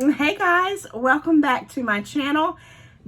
Hey guys, welcome back to my channel.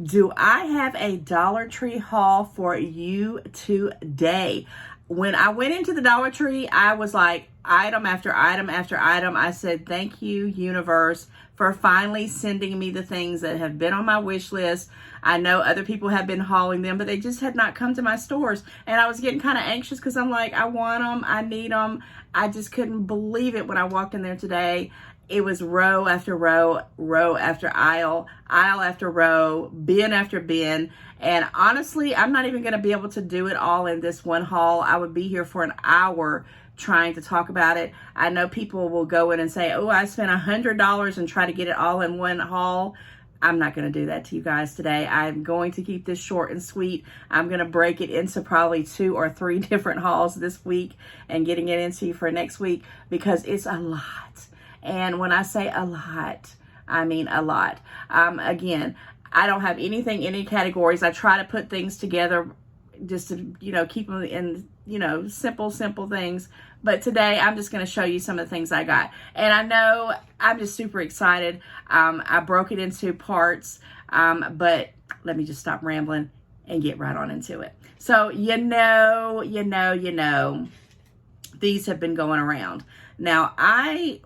Do I have a Dollar Tree haul for you today? When I went into the Dollar Tree, I was like item after item after item. I said, thank you, universe, for finally sending me the things that have been on my wish list. I know other people have been hauling them, but they just had not come to my stores. And I was getting kind of anxious because I'm like, I want them, I need them. I just couldn't believe it when I walked in there today. It was row after row, row after aisle, aisle after row, bin after bin. And honestly, I'm not even going to be able to do it all in this one haul. I would be here for an hour trying to talk about it. I know people will go in and say, oh, I spent $100 and try to get it all in one haul. I'm not going to do that to you guys today. I'm going to keep this short and sweet. I'm going to break it into probably 2 or 3 different hauls this week and getting it into you for next week because it's a lot. And when I say a lot, I mean a lot. Again, I don't have anything, any categories. I try to put things together just to, keep them in, simple things. But today, I'm just going to show you some of the things I got. And I know I'm just super excited. I broke it into parts, but let me just stop rambling and get right on into it. So, these have been going around. Now,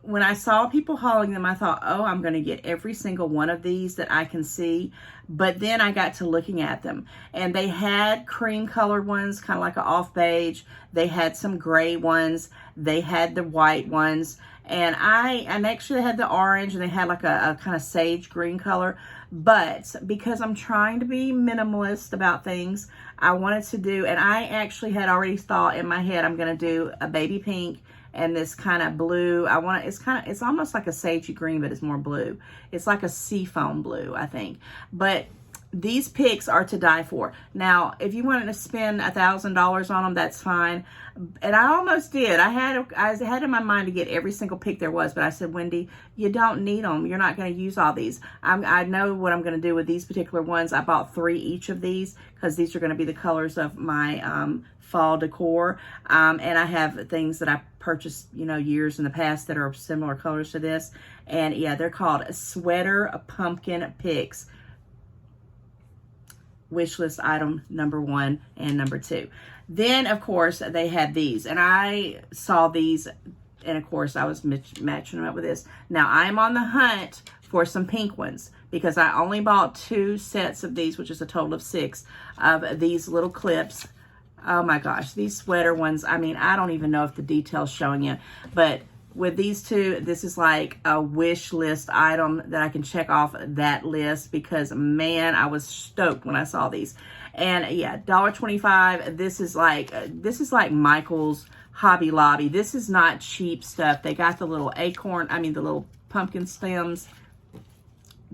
when I saw people hauling them, I thought, oh, I'm going to get every single one of these that I can see. But then I got to looking at them, and they had cream colored ones, kind of like an off beige. They had some gray ones. They had the white ones. And I actually had the orange, and they had like a kind of sage green color. But because I'm trying to be minimalist about things, I wanted to do, and I actually had already thought in my head, I'm going to do a baby pink and this kind of blue. It's almost like a sagey green, but it's more blue. It's like a seafoam blue, I think. But these picks are to die for. Now, if you wanted to spend $1,000 on them, that's fine. And I almost did. I had in my mind to get every single pick there was, but I said, Wendy, you don't need them. You're not going to use all these. I know what I'm going to do with these particular ones. I bought 3 each of these because these are going to be the colors of my fall decor. And I have things that I purchased, years in the past that are similar colors to this. And yeah, they're called Sweater Pumpkin Picks. Wish list item number 1 and number 2. Then, of course, they had these. And I saw these, and of course, I was matching them up with this. Now, I'm on the hunt for some pink ones because I only bought 2 sets of these, which is a total of 6 of these little clips. Oh my gosh, these sweater ones, I mean, I don't even know if the detail's showing you, but with these 2, this is like a wish list item that I can check off that list because, man, I was stoked when I saw these. And yeah, $1.25. This is like Michael's, Hobby Lobby. This is not cheap stuff. They got the little the little pumpkin stems.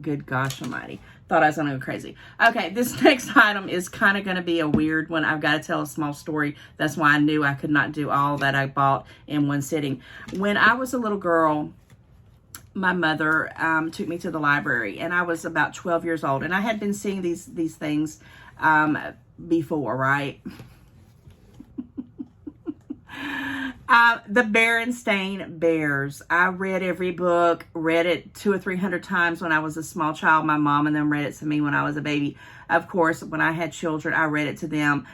Good gosh almighty. Thought I was going to go crazy. Okay, this next item is kind of going to be a weird one. I've got to tell a small story. That's why I knew I could not do all that I bought in one sitting. When I was a little girl, my mother took me to the library, and I was about 12 years old, and I had been seeing these things before, right? The Berenstain Bears. I read every book, read it 200 or 300 times when I was a small child. My mom and them read it to me when I was a baby. Of course, when I had children, I read it to them.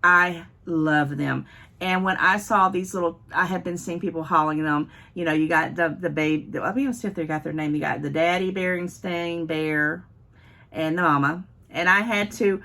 I love them. And when I saw these little, I had been seeing people hauling them. You got the baby, let me see if they got their name. You got the daddy Berenstain Bear and the mama. And I had to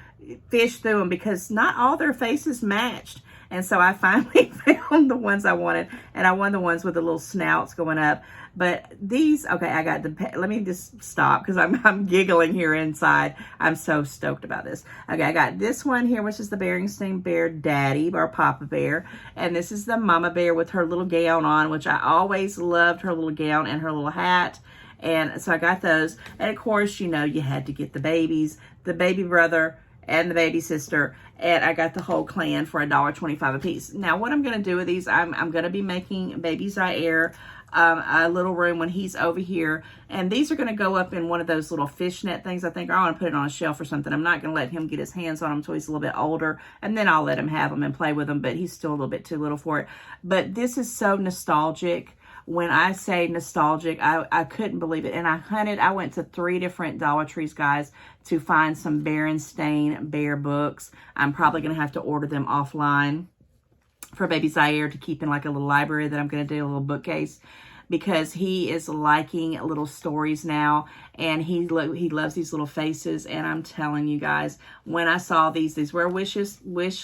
fish through them because not all their faces matched. And so I finally found the ones I wanted, and I wanted the ones with the little snouts going up. But these, okay, I got let me just stop because I'm giggling here inside. I'm so stoked about this. Okay, I got this one here, which is the Berenstain Bear Daddy or Papa Bear. And this is the Mama Bear with her little gown on, which I always loved her little gown and her little hat. And so I got those. And of course, you had to get the babies, the baby brother, and the baby sister, and I got the whole clan for $1.25 a piece. Now, what I'm going to do with these, I'm going to be making Baby Zaire a little room when he's over here, and these are going to go up in one of those little fishnet things. I think I want to put it on a shelf or something. I'm not going to let him get his hands on them until he's a little bit older, and then I'll let him have them and play with them, but he's still a little bit too little for it. But this is so nostalgic. when I say nostalgic, I couldn't believe it. And I went to 3 different Dollar Trees, guys, to find some Berenstain Bear books. I'm probably going to have to order them offline for baby Zaire to keep in like a little library that I'm going to do, a little bookcase, because he is liking little stories now, and he loves these little faces. And I'm telling you guys, when I saw these were a wish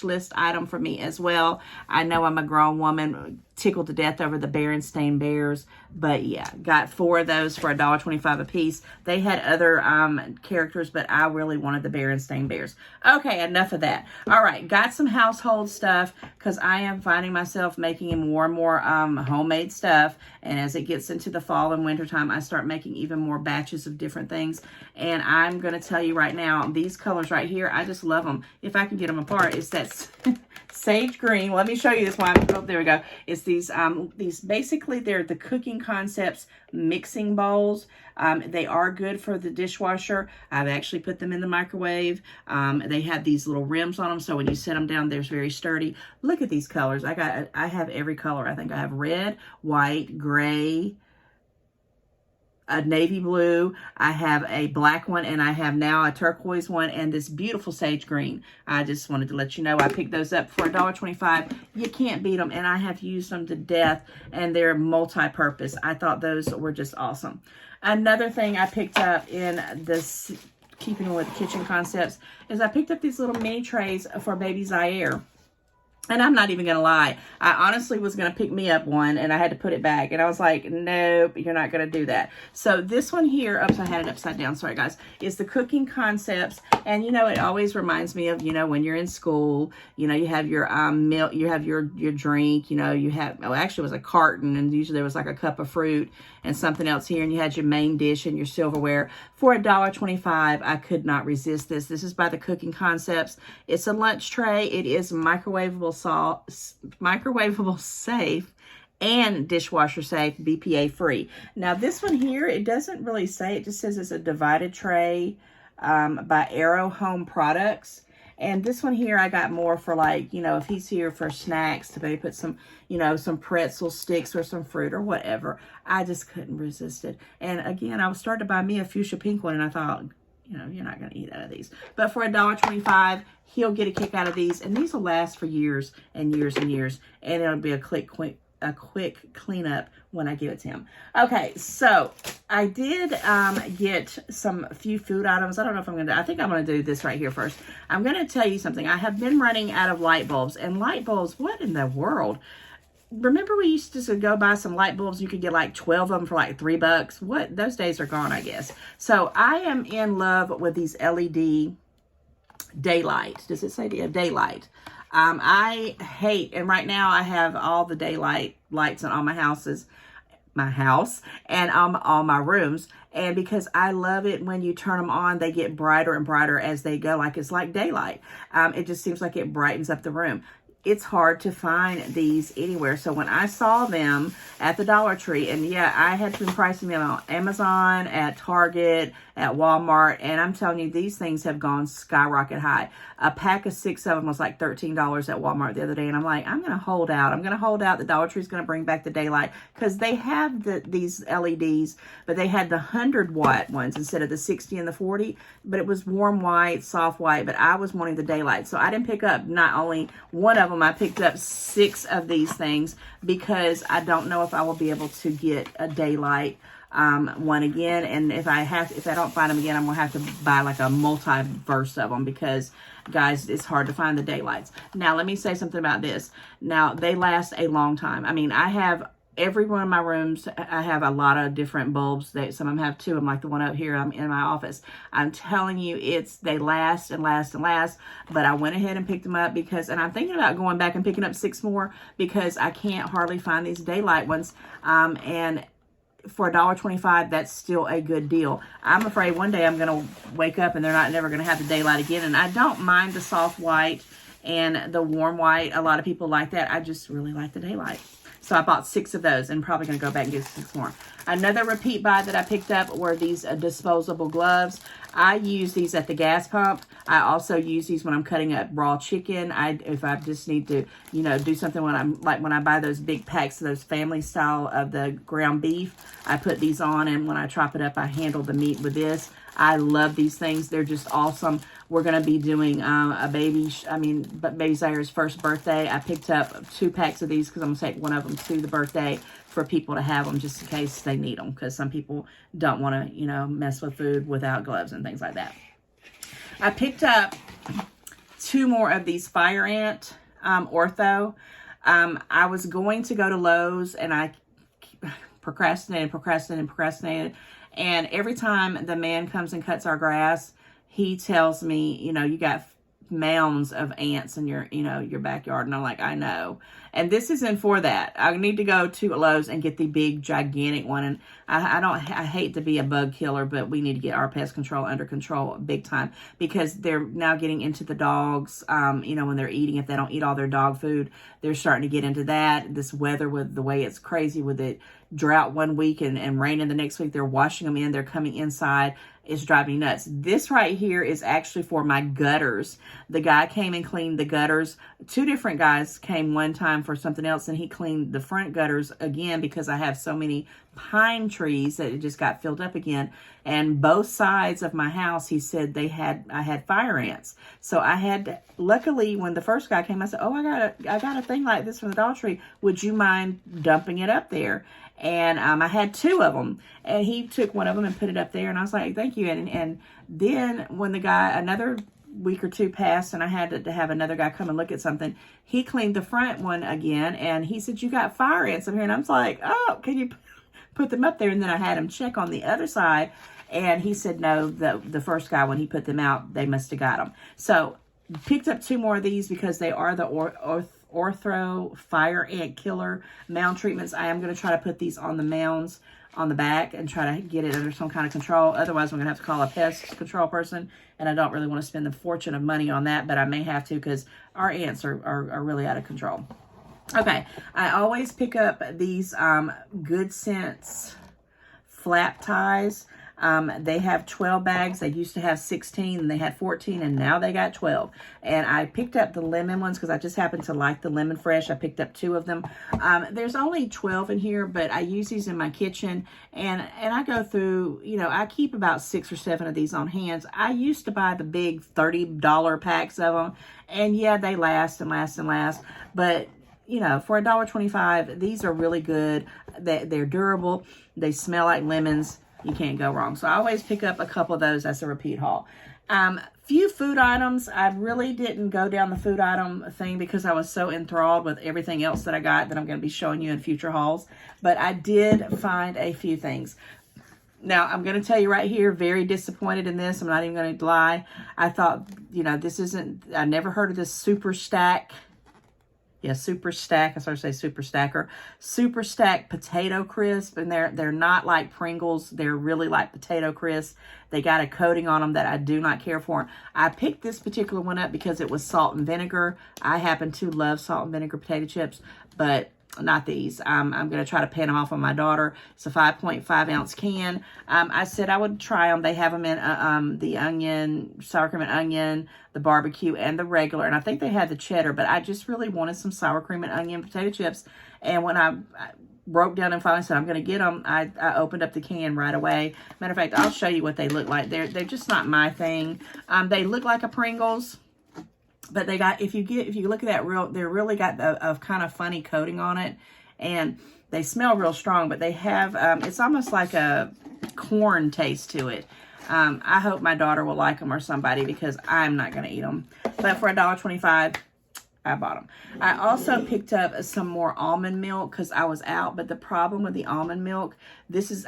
list item for me as well. I know I'm a grown woman, tickled to death over the Berenstain Bears, but yeah, got 4 of those for $1.25 a piece. They had other characters, but I really wanted the Berenstain Bears. Okay, enough of that. All right, got some household stuff, because I am finding myself making more and more homemade stuff, and as it gets into the fall and winter time, I start making even more batches of different things. And I'm going to tell you right now, these colors right here, I just love them. If I can get them apart, it's that sage green. Let me show you this one. Oh, there we go. It's these basically, they're the Cooking Concepts mixing bowls. They are good for the dishwasher. I've actually put them in the microwave. They have these little rims on them, so when you set them down, they're very sturdy. Look at these colors. I have every color. I think I have red, white, gray, a navy blue, I have a black one, and I have now a turquoise one, and this beautiful sage green. I just wanted to let you know I picked those up for $1.25. You can't beat them, and I have used them to death, and they're multi-purpose. I thought those were just awesome. Another thing I picked up in this, keeping with Kitchen Concepts, is I picked up these little mini trays for baby Zaire. And I'm not even going to lie. I honestly was going to pick me up one, and I had to put it back. And I was like, nope, you're not going to do that. So this one here, oops, I had it upside down. Sorry, guys. Is the Cooking Concepts. And, you know, it always reminds me of, you know, when you're in school, you know, you have your milk, you have your drink, you know, you have, oh, actually it was a carton, and usually there was like a cup of fruit and something else here. And you had your main dish and your silverware. For $1.25, I could not resist this. This is by the Cooking Concepts. It's a lunch tray. It is microwavable safe and dishwasher safe, BPA free. Now this one here, it doesn't really say, it just says it's a divided tray by Arrow Home Products. And this one here, I got more for, like, you know, if he's here for snacks, to maybe put some, you know, some pretzel sticks or some fruit or whatever. I just couldn't resist it. And again, I was starting to buy me a fuchsia pink one, and I thought, you know, you're not going to eat out of these. But for $1.25, he'll get a kick out of these. And these will last for years and years and years. And it'll be a quick cleanup when I give it to him. Okay, so I did get a few food items. I don't know if I'm going to, I think I'm going to do this right here first. I'm going to tell you something. I have been running out of light bulbs. And light bulbs, what in the world? Remember we used to go buy some light bulbs, you could get like 12 of them for like $3. What? Those days are gone, I guess. So I am in love with these LED daylight. Does it say daylight? I hate, and right now I have all the daylight lights in all my houses, and all my rooms. And because I love it when you turn them on, they get brighter and brighter as they go, like it's like daylight. It just seems like it brightens up the room. It's hard to find these anywhere. So when I saw them at the Dollar Tree, and yeah, I had been pricing them on Amazon, at Target, at Walmart, and I'm telling you, these things have gone skyrocket high. A pack of 6 of them was like $13 at Walmart the other day, and I'm like, I'm going to hold out. I'm going to hold out. The Dollar Tree is going to bring back the daylight, because they have these LEDs, but they had the 100-watt ones instead of the 60 and the 40, but it was warm white, soft white, but I was wanting the daylight. So I didn't pick up not only one of them, I picked up 6 of these things, because I don't know if I will be able to get a daylight one again. And if I don't find them again, I'm gonna have to buy like a multiverse of them, because guys, it's hard to find the daylights. Now let me say something about this. Now they last a long time. I mean, I have every one of my rooms, I have a lot of different bulbs. Some of them have 2 of them, like the one up here in my office. I'm telling you, they last and last and last. But I went ahead and picked them up and I'm thinking about going back and picking up 6 more, because I can't hardly find these daylight ones. And for $1.25, that's still a good deal. I'm afraid one day I'm going to wake up and they're never going to have the daylight again. And I don't mind the soft white and the warm white. A lot of people like that. I just really like the daylight. So I bought 6 of those and probably going to go back and get 6 more. Another repeat buy that I picked up were these disposable gloves. I use these at the gas pump. I also use these when I'm cutting up raw chicken. If I just need to, you know, do something when I buy those big packs of those family style of the ground beef, I put these on, and when I chop it up, I handle the meat with this. I love these things. They're just awesome. We're going to be doing baby Zaira's first birthday. I picked up 2 packs of these because I'm going to take one of them to the birthday for people to have them just in case they need them, because some people don't want to, you know, mess with food without gloves and things like that. I picked up 2 more of these Fire Ant Ortho. I was going to go to Lowe's, and I procrastinated. And every time the man comes and cuts our grass, he tells me, you know, you got mounds of ants in your, you know, your backyard. And I'm like, I know. And this isn't for that. I need to go to Lowe's and get the big, gigantic one. And I hate to be a bug killer, but we need to get our pest control under control big time, because they're now getting into the dogs. You know, when they're eating, if they don't eat all their dog food, they're starting to get into that. This weather, with the way it's crazy with it, drought one week and rain in the next week, they're washing them in, they're coming inside. It's driving me nuts. This right here is actually for my gutters. The guy came and cleaned the gutters. 2 different guys came one time for something else, and he cleaned the front gutters again because I have so many pine trees that it just got filled up again. And both sides of my house, he said I had fire ants. So I had, luckily when the first guy came, I said, oh, I got a thing like this from the Dollar Tree. Would you mind dumping it up there? And I had 2 of them, and he took one of them and put it up there, and I was like, thank you. And then when the guy, another week or 2 passed, and I had to have another guy come and look at something, he cleaned the front one again, and he said, you got fire ants up here. And I was like, oh, can you put them up there? And then I had him check on the other side, and he said, no, the first guy, when he put them out, they must have got them. So picked up 2 more of these because they are the Ortho Fire Ant Killer mound treatments. I am going to try to put these on the mounds on the back and try to get it under some kind of control. Otherwise, I'm going to have to call a pest control person, and I don't really want to spend the fortune of money on that, but I may have to because our ants are really out of control. Okay, I always pick up these Good Sense flap ties. They have 12 bags. They used to have 16, and they had 14, and now they got 12. And I picked up the lemon ones because I just happen to like the lemon fresh. I picked up 2 of them. There's only 12 in here, but I use these in my kitchen, and I go through, you know, I keep about 6 or 7 of these on hand. I used to buy the big $30 packs of them, and yeah, they last and last and last, but you know, for $1.25, these are really good. They're durable. They smell like lemons. You can't go wrong. So I always pick up a couple of those. That's a repeat haul. Few food items. I really didn't go down the food item thing because I was so enthralled with everything else that I got that I'm going to be showing you in future hauls. But I did find a few things. Now, I'm going to tell you right here, very disappointed in this. I'm not even going to lie. I thought, you know, I never heard of this Super Stack. Yeah, Super Stack. I started to say Super Stacker. Super Stack potato crisp, and they're not like Pringles. They're really like potato crisp. They got a coating on them that I do not care for. I picked this particular one up because it was salt and vinegar. I happen to love salt and vinegar potato chips, but not these. I'm going to try to pan them off on my daughter. It's a 5.5 ounce can. I said I would try them. They have them in the onion, sour cream and onion, the barbecue, and the regular. And I think they had the cheddar, but I just really wanted some sour cream and onion potato chips. And when I broke down and finally said I'm going to get them, I opened up the can right away. Matter of fact, I'll show you what they look like. They're just not my thing. They look like a Pringles. But they got, if you look at that, they're really got a kind of funny coating on it, and they smell real strong. But they have, it's almost like a corn taste to it. I hope my daughter will like them or somebody because I'm not going to eat them. But for $1.25, I bought them. I also picked up some more almond milk because I was out. But the problem with the almond milk,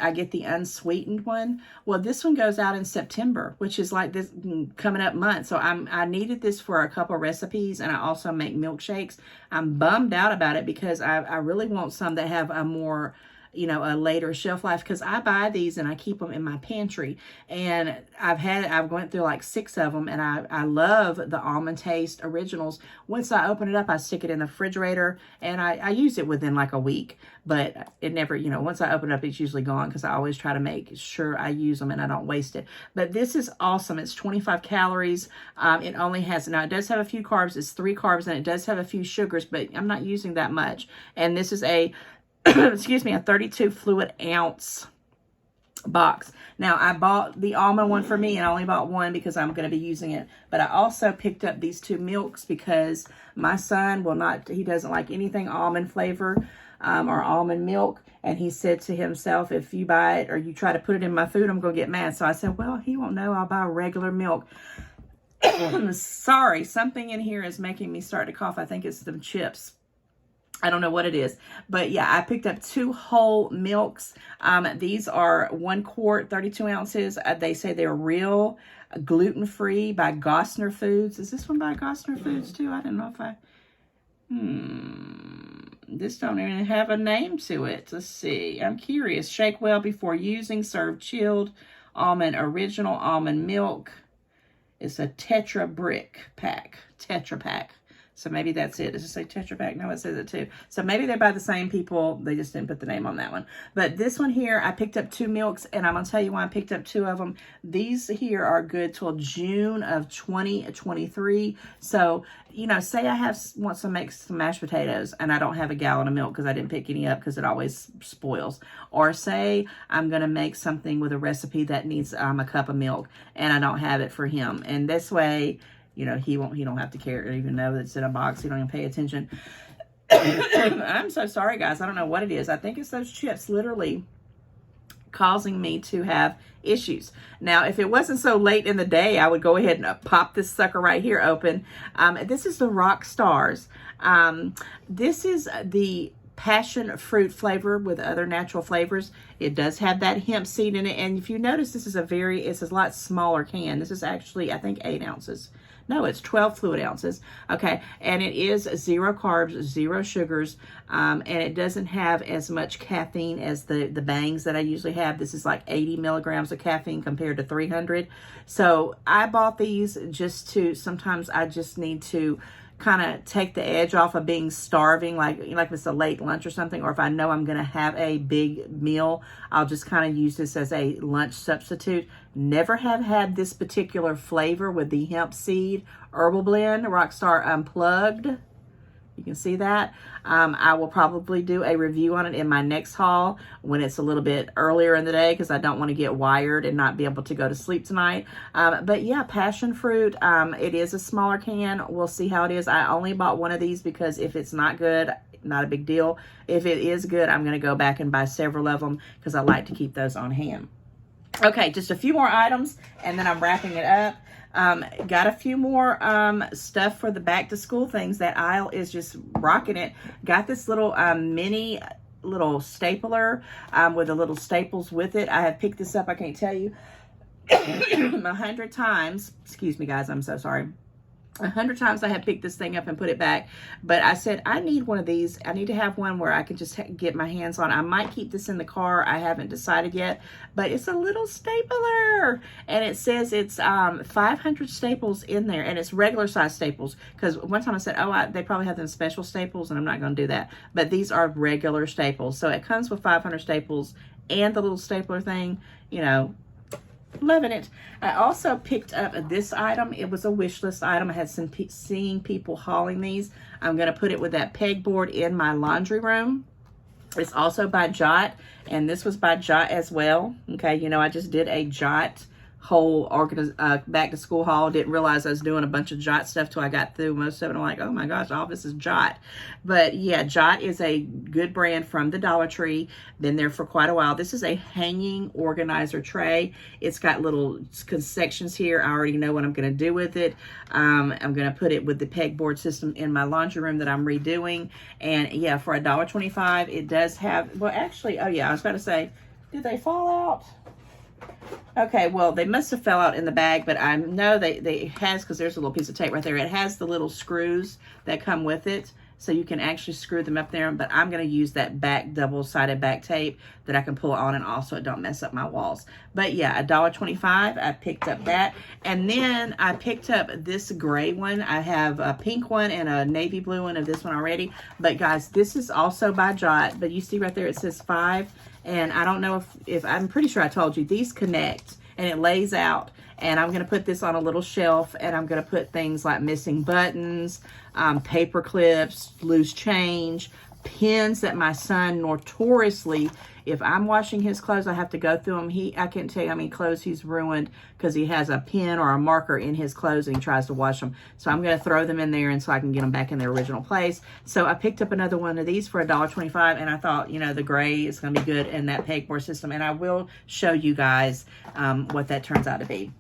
I get the unsweetened one. Well, this one goes out in September, which is like this coming up month. So I needed this for a couple recipes, and I also make milkshakes. I'm bummed out about it because I really want some that have a more you know, a later shelf life, because I buy these and I keep them in my pantry. And I've went through like 6 of them, and I love the Almond Taste Originals. Once I open it up, I stick it in the refrigerator, and I use it within like a week. But it never, you know, once I open it up, it's usually gone, because I always try to make sure I use them and I don't waste it. But this is awesome. It's 25 calories. It only has, now it does have a few carbs. It's 3 carbs, and it does have a few sugars, but I'm not using that much. And this is a excuse me, a 32 fluid ounce box. Now, I bought the almond one for me, and I only bought one because I'm going to be using it. But I also picked up these 2 milks because my son will not, he doesn't like anything almond flavor or almond milk. And he said to himself, if you buy it or you try to put it in my food, I'm going to get mad. So I said, well, he won't know. I'll buy regular milk. Sorry, something in here is making me start to cough. I think it's the chips. I don't know what it is, but yeah, I picked up 2 whole milks. These are 1 quart, 32 ounces. They say they're real, gluten-free, by Gosner Foods. Is this one by Gosner Foods too? I don't know if I, this don't even have a name to it. Let's see. I'm curious. Shake well before using. Serve chilled. Almond Original Almond Milk. It's a Tetra Pak. So maybe that's it. Does it say Tetra Pak? No, it says it too. So maybe they're by the same people. They just didn't put the name on that one. But this one here, I picked up 2 milks, and I'm going to tell you why I picked up 2 of them. These here are good till June of 2023. So, you know, say I want to make some mashed potatoes, and I don't have a gallon of milk because I didn't pick any up because it always spoils. Or say I'm going to make something with a recipe that needs a cup of milk, and I don't have it for him. And this way, you know, he don't have to care or even know that it's in a box. He don't even pay attention. I'm so sorry, guys. I don't know what it is. I think it's those chips literally causing me to have issues. Now, if it wasn't so late in the day, I would go ahead and pop this sucker right here open. This is the Rock Stars. This is the passion fruit flavor with other natural flavors. It does have that hemp seed in it. And if you notice, this is it's a lot smaller can. This is actually, I think, 8 ounces. No, it's 12 fluid ounces. Okay, and it is 0 carbs, 0 sugars, and it doesn't have as much caffeine as the bangs that I usually have. This is like 80 milligrams of caffeine compared to 300. So I bought these just to, sometimes I just need to kind of take the edge off of being starving, like if it's a late lunch or something, or if I know I'm going to have a big meal, I'll just kind of use this as a lunch substitute. Never have had this particular flavor with the hemp seed herbal blend, Rockstar Unplugged. You can see that. I will probably do a review on it in my next haul when it's a little bit earlier in the day, because I don't want to get wired and not be able to go to sleep tonight. But yeah, passion fruit. It is a smaller can. We'll see how it is. I only bought one of these because if it's not good, not a big deal. If it is good, I'm going to go back and buy several of them because I like to keep those on hand. Okay, just a few more items and then I'm wrapping it up. Got a few more stuff for the back to school things. That aisle is just rocking it. Got this little mini little stapler with the little staples with it. I have picked this up, I can't tell you, 100 times. Excuse me, guys, I'm so sorry. 100 times I have picked this thing up and put it back, but I said I need one of these. I need to have one where I can just get my hands on. I might keep this in the car. I haven't decided yet, but it's a little stapler, and it says it's 500 staples in there, and it's regular size staples, because one time I said, oh, they probably have them special staples, and I'm not going to do that, but these are regular staples. So it comes with 500 staples and the little stapler thing, you know. Loving it. I also picked up this item. It was a wish list item. I had seen people hauling these. I'm going to put it with that pegboard in my laundry room. It's also by Jot, and this was by Jot as well. Okay, you know, I just did a Jot whole back to school haul. Didn't realize I was doing a bunch of Jot stuff till I got through most of it. I'm like, oh my gosh, all this is Jot. But yeah, Jot is a good brand from the Dollar Tree. Been there for quite a while. This is a hanging organizer tray. It's got little sections here. I already know what I'm going to do with it. I'm going to put it with the pegboard system in my laundry room that I'm redoing. And yeah, for $1.25, it does have, well, actually, oh yeah, I was about to say, did they fall out? Okay, well, they must have fell out in the bag, but I know it has, because there's a little piece of tape right there. It has the little screws that come with it. so you can actually screw them up there, but I'm going to use that back double-sided back tape that I can pull on and off so it don't mess up my walls. But yeah, $1.25, I picked up that. And then I picked up this gray one. I have a pink one and a navy blue one of this one already. But guys, this is also by Jot, but you see right there it says 5, and I don't know if I'm pretty sure I told you, these connect and it lays out. And I'm going to put this on a little shelf, and I'm going to put things like missing buttons, paper clips, loose change, pins that my son notoriously, if I'm washing his clothes, I have to go through them. I can't tell you how many clothes he's ruined because he has a pen or a marker in his clothes and he tries to wash them. So I'm going to throw them in there and so I can get them back in their original place. So I picked up another one of these for $1.25, and I thought, you know, the gray is going to be good in that pegboard system, and I will show you guys what that turns out to be.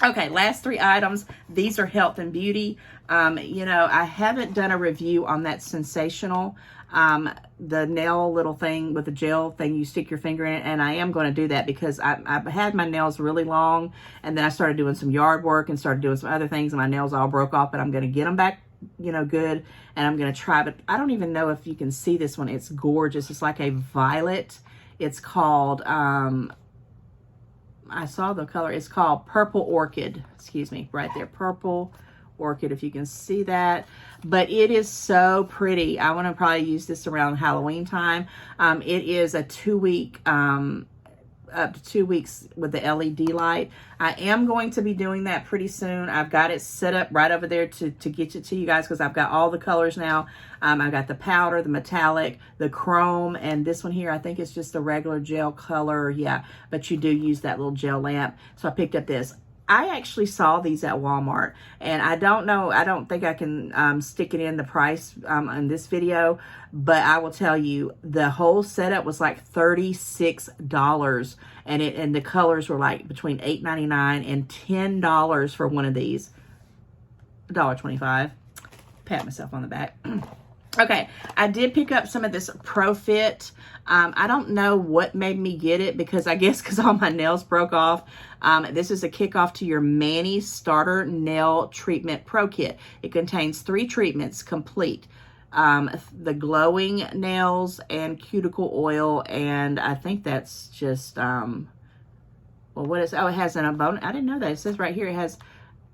Okay, last 3 items. These are health and beauty. You know, I haven't done a review on that Sensational, the nail little thing with the gel thing, you stick your finger in it, and I am going to do that because I've had my nails really long, and then I started doing some yard work and started doing some other things, and my nails all broke off, but I'm going to get them back, you know, good, and I'm going to try, but I don't even know if you can see this one. It's gorgeous. It's like a violet. It's called, I saw the color. It's called Purple Orchid. Excuse me, right there. Purple Orchid, if you can see that. But it is so pretty. I want to probably use this around Halloween time. It is a 2-week, up to 2 weeks with the LED light. I am going to be doing that pretty soon. I've got it set up right over there to get it to you guys because I've got all the colors now. I got the powder, the metallic, the chrome, and this one here, I think it's just the regular gel color. Yeah, but you do use that little gel lamp. So I picked up this. I actually saw these at Walmart, and I don't know, I don't think I can stick it in the price in this video, but I will tell you, the whole setup was like $36, and the colors were like between $8.99 and $10 for one of these. $1.25. Pat myself on the back. Okay, I did pick up some of this Pro-Fit. I don't know what made me get it because I guess because all my nails broke off. This is a kickoff to your Mani Starter Nail Treatment Pro Kit. It contains 3 treatments complete. The glowing nails and cuticle oil, and I think that's just, well, what is, oh, it has a bone. I didn't know that. It says right here it has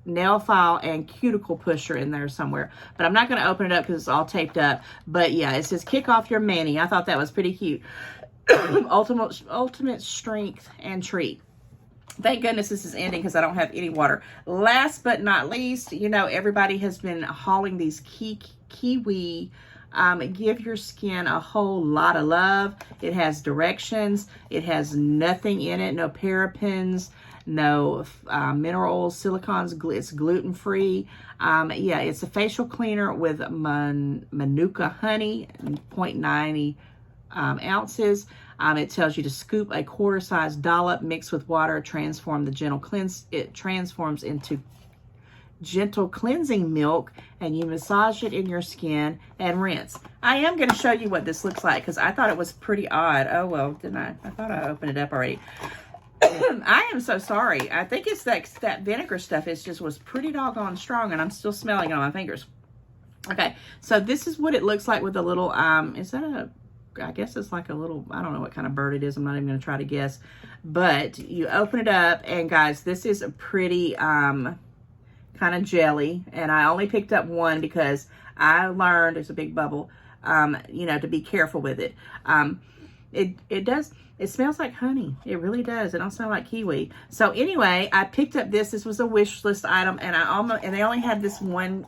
nail file and cuticle pusher in there somewhere, but I'm not going to open it up because it's all taped up. But yeah, it says kick off your Mani. I thought that was pretty cute. ultimate strength and treat. Thank goodness this is ending because I don't have any water. Last but not least, you know, everybody has been hauling these kiwi. Give your skin a whole lot of love. It has directions. It has nothing in it, no parabens, no minerals, silicones. It's gluten-free. Yeah, it's a facial cleaner with Manuka honey, 0.90 ounces. It tells you to scoop a quarter-size dollop, mix with water, transform the gentle cleanse. It transforms into gentle cleansing milk, and you massage it in your skin and rinse. I am going to show you what this looks like because I thought it was pretty odd. Oh, well, didn't I? I thought I opened it up already. I am so sorry. I think it's that vinegar stuff. It just was pretty doggone strong, and I'm still smelling it on my fingers. Okay, so this is what it looks like with a little, is that a, I guess it's like a little, I don't know what kind of bird it is. I'm not even going to try to guess. But you open it up, and guys, this is a pretty kind of jelly. And I only picked up one because I learned, it's a big bubble, you know, to be careful with it. It smells like honey. It really does. It don't smell like kiwi. So anyway, I picked up this. This was a wish list item, and they only had this one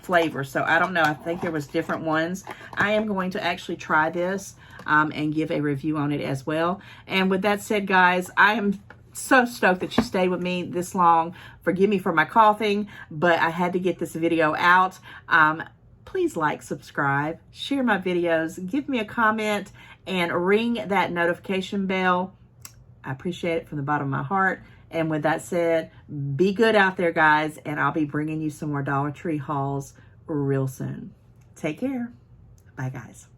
flavor. So I don't know. I think there was different ones. I am going to actually try this and give a review on it as well. And with that said, guys, I am so stoked that you stayed with me this long. Forgive me for my coughing, but I had to get this video out. Please like, subscribe, share my videos, give me a comment, and ring that notification bell. I appreciate it from the bottom of my heart. And with that said, be good out there, guys, and I'll be bringing you some more Dollar Tree hauls real soon. Take care. Bye, guys.